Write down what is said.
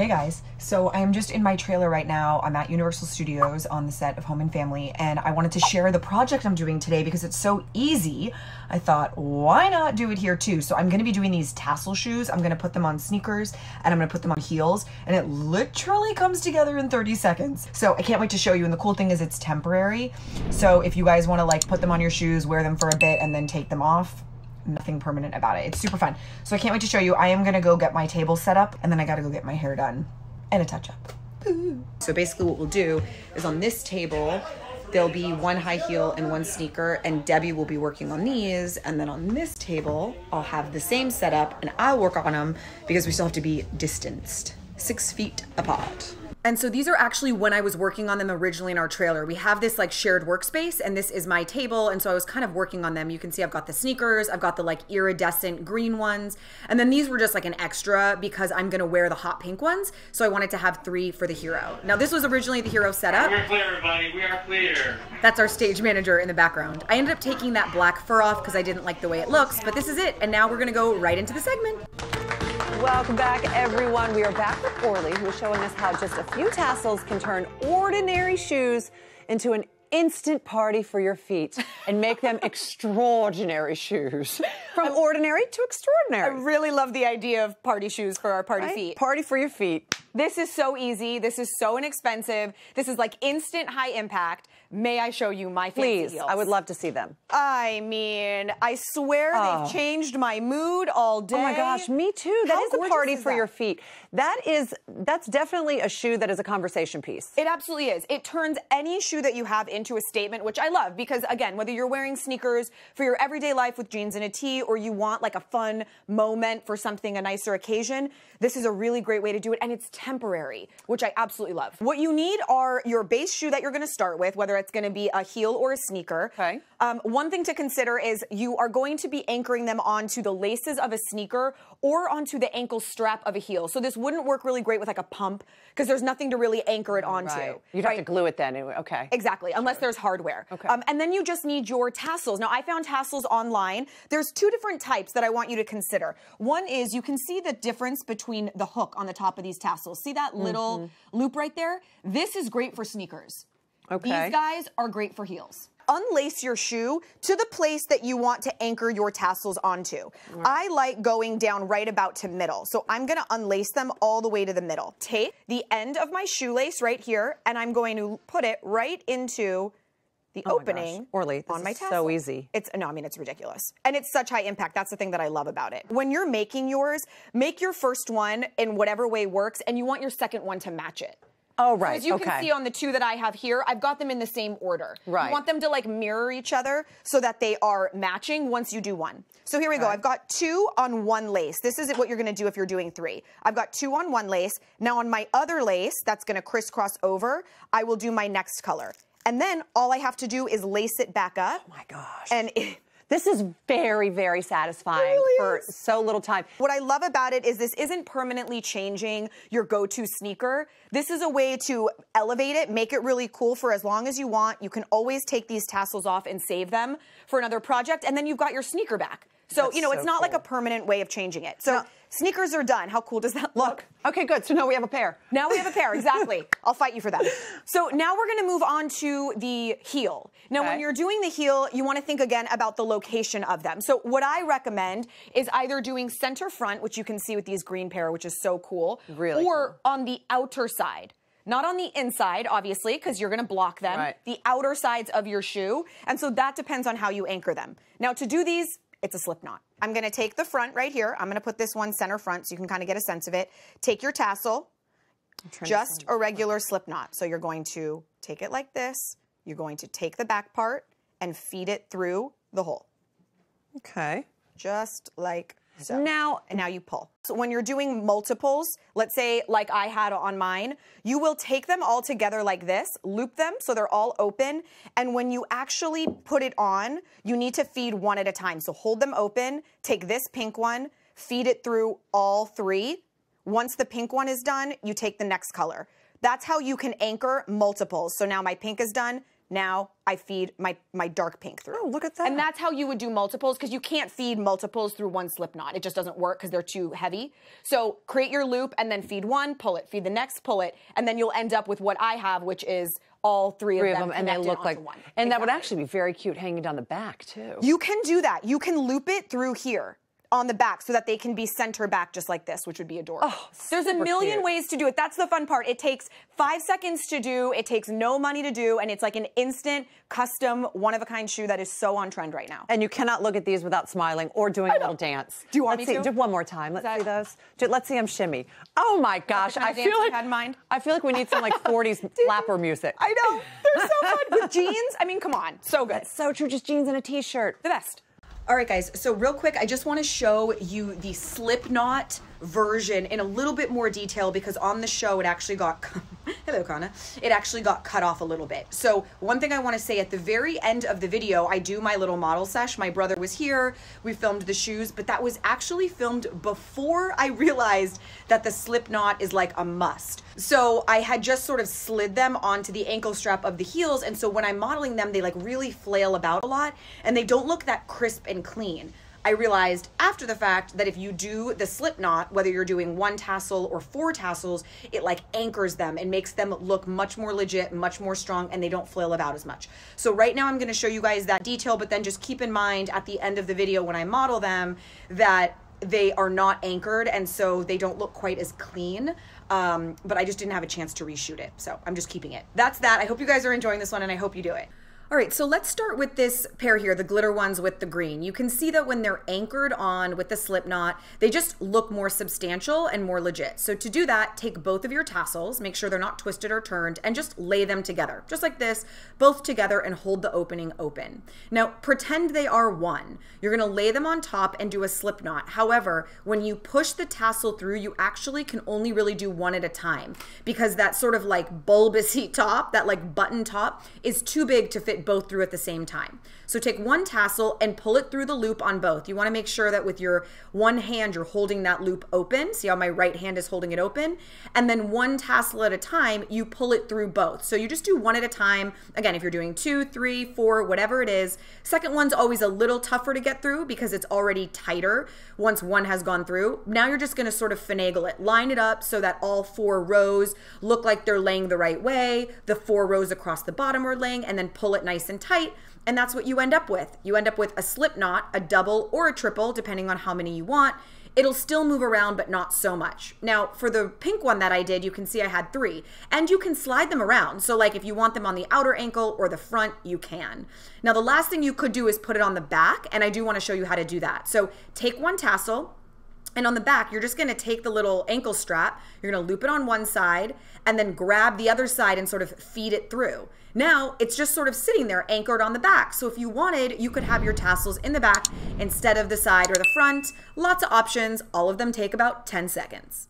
Hey guys, so I am just in my trailer right now. I'm at Universal Studios on the set of Home and Family, and I wanted to share the project I'm doing today because it's so easy. I thought, why not do it here too? So I'm gonna be doing these tassel shoes. I'm gonna put them on sneakers and I'm gonna put them on heels, and it literally comes together in 30 seconds. So I can't wait to show you, and the cool thing is it's temporary. So if you guys wanna like put them on your shoes, wear them for a bit, and then take them off, nothing permanent about it. It's super fun. So I can't wait to show you. I am gonna go get my table set up, and then I gotta go get my hair done and a touch up. So basically what we'll do is on this table, there'll be one high heel and one sneaker, and Debbie will be working on these. And then on this table, I'll have the same setup and I'll work on them because we still have to be distanced 6 feet apart. And so these are actually when I was working on them originally in our trailer. We have this like shared workspace, and this is my table. And so I was kind of working on them. You can see I've got the sneakers, I've got the like iridescent green ones. And then these were just like an extra because I'm gonna wear the hot pink ones. So I wanted to have 3 for the hero. Now this was originally the hero setup. We're clear, everybody, we are clear. That's our stage manager in the background. I ended up taking that black fur off because I didn't like the way it looks, but this is it. And now we're gonna go right into the segment. Welcome back, everyone. We are back with Orly, who is showing us how just a few tassels can turn ordinary shoes into an instant party for your feet and make them extraordinary shoes. From ordinary to extraordinary. I really love the idea of party shoes for our party feet. Party for your feet. This is so easy. This is so inexpensive. This is like instant high impact. May I show you my fancy heels? I would love to see them. I mean, I swear they've changed my mood all day. Oh my gosh, me too. That is a party for your feet. That's definitely a shoe that is a conversation piece. It absolutely is. It turns any shoe that you have into a statement, which I love because, again, whether you're wearing sneakers for your everyday life with jeans and a tee, or you want like a fun moment for something, a nicer occasion, this is a really great way to do it, and it's temporary, which I absolutely love. What you need are your base shoe that you're going to start with, whether it's going to be a heel or a sneaker. Okay. One thing to consider is you are going to be anchoring them onto the laces of a sneaker or onto the ankle strap of a heel. So this wouldn't work really great with like a pump because there's nothing to really anchor it onto. Right. You'd have to glue it then anyway. Okay. Exactly, unless there's hardware. Okay. And then you just need your tassels. Now, I found tassels online. There's 2 different types that I want you to consider. One is you can see the difference between the hook on the top of these tassels. See that little loop right there? This is great for sneakers. Okay. These guys are great for heels. Unlace your shoe to the place that you want to anchor your tassels onto. Right. I like going down right about to middle. So I'm gonna unlace them all the way to the middle. Take the end of my shoelace right here, and I'm going to put it right into the opening Orly, on my tassel. So easy. It's ridiculous. And it's such high impact. That's the thing that I love about it. When you're making yours, make your first one in whatever way works, and you want your second one to match it. Oh, right. As you can see on the 2 that I have here, I've got them in the same order. Right. You want them to like mirror each other so that they are matching once you do one. So here we go. I've got 2 on one lace. This is what you're going to do if you're doing 3. I've got 2 on one lace. Now on my other lace that's going to crisscross over, I will do my next color. And then all I have to do is lace it back up. Oh my gosh. And this is very, very satisfying for so little time. What I love about it is this isn't permanently changing your go-to sneaker. This is a way to elevate it, make it really cool for as long as you want. You can always take these tassels off and save them for another project, and then you've got your sneaker back. So, you know, it's not like a permanent way of changing it. So sneakers are done. How cool does that look? Okay, good. So now we have a pair. Now we have a pair, exactly. I'll fight you for that. So now we're gonna move on to the heel. Now when you're doing the heel, you wanna think again about the location of them. So what I recommend is either doing center front, which you can see with these green pair, which is so cool, or on the outer side. Not on the inside, obviously, because you're gonna block them. Right. The outer sides of your shoe. And so that depends on how you anchor them. Now to do these, it's a slip knot. I'm gonna take the front right here. I'm gonna put this one center front so you can kind of get a sense of it. Take your tassel, just a regular slip knot. So you're going to take it like this. You're going to take the back part and feed it through the hole. Okay. Just like so. And now you pull. So when you're doing multiples, let's say like I had on mine, you will take them all together like this, loop them so they're all open, and when you actually put it on, you need to feed one at a time. So hold them open, take this pink one, feed it through all 3. Once the pink one is done, you take the next color. That's how you can anchor multiples. So now my pink is done, now I feed my dark pink through. Oh, look at that. And that's how you would do multiples, because you can't feed multiples through one slip knot. It just doesn't work because they're too heavy. So create your loop and then feed one, pull it, feed the next, pull it, and then you'll end up with what I have, which is all three of them and they look like one. And that would actually be very cute hanging down the back too. You can do that. You can loop it through here on the back so that they can be center back just like this, which would be adorable. Oh, there's a million cute. ways to do it. That's the fun part. It takes 5 seconds to do. It takes no money to do, and it's like an instant, custom, one-of-a-kind shoe that is so on trend right now. And you cannot look at these without smiling or doing a little dance. Do you want Let's me see, to? do one more time. Let's see those. Let's see them shimmy. Oh my gosh, I feel like had in mind. I feel like we need some like 40s flapper music. I know. They're so fun. With jeans, I mean, come on. So good. That's so true. Just jeans and a t-shirt. The best. All right, guys, so real quick, I just want to show you the slip knot version in a little bit more detail, because on the show it actually got hello Kana, it actually got cut off a little bit. So one thing I want to say, at the very end of the video I do my little model sesh. My brother was here, we filmed the shoes, but that was actually filmed before I realized that the slip knot is like a must. So I had just sort of slid them onto the ankle strap of the heels, and so when I'm modeling them they like really flail about a lot and they don't look that crisp and clean. I realized after the fact that if you do the slip knot, whether you're doing 1 tassel or 4 tassels, it like anchors them and makes them look much more legit, much more strong, and they don't flail about as much. So right now I'm gonna show you guys that detail, but then just keep in mind at the end of the video when I model them that they are not anchored, and so they don't look quite as clean. But I just didn't have a chance to reshoot it, so I'm just keeping it. That's that. I hope you guys are enjoying this one, and I hope you do it. All right, so let's start with this pair here, the glitter ones with the green. You can see that when they're anchored on with the slip knot, they just look more substantial and more legit. So to do that, take both of your tassels, make sure they're not twisted or turned, and just lay them together, just like this, both together, and hold the opening open. Now, pretend they are one. You're gonna lay them on top and do a slip knot. However, when you push the tassel through, you actually can only really do one at a time, because that sort of like bulbousy top, that like button top, is too big to fit both through at the same time. So take one tassel and pull it through the loop on both. You want to make sure that with your one hand you're holding that loop open. See how my right hand is holding it open? And then one tassel at a time, you pull it through both. So you just do one at a time. Again, if you're doing 2, 3, 4, whatever it is. Second one's always a little tougher to get through because it's already tighter once one has gone through. Now you're just going to sort of finagle it. Line it up so that all 4 rows look like they're laying the right way. The 4 rows across the bottom are laying, and then pull it nice and tight. And that's what you end up with. You end up with a slip knot, a double or a triple, depending on how many you want. It'll still move around, but not so much. Now, for the pink one that I did, you can see I had 3. And you can slide them around. So like if you want them on the outer ankle or the front, you can. Now, the last thing you could do is put it on the back, and I do want to show you how to do that. So take one tassel, and on the back, you're just gonna take the little ankle strap, you're gonna loop it on one side, and then grab the other side and sort of feed it through. Now, it's just sort of sitting there anchored on the back. So if you wanted, you could have your tassels in the back instead of the side or the front. Lots of options. All of them take about 10 seconds.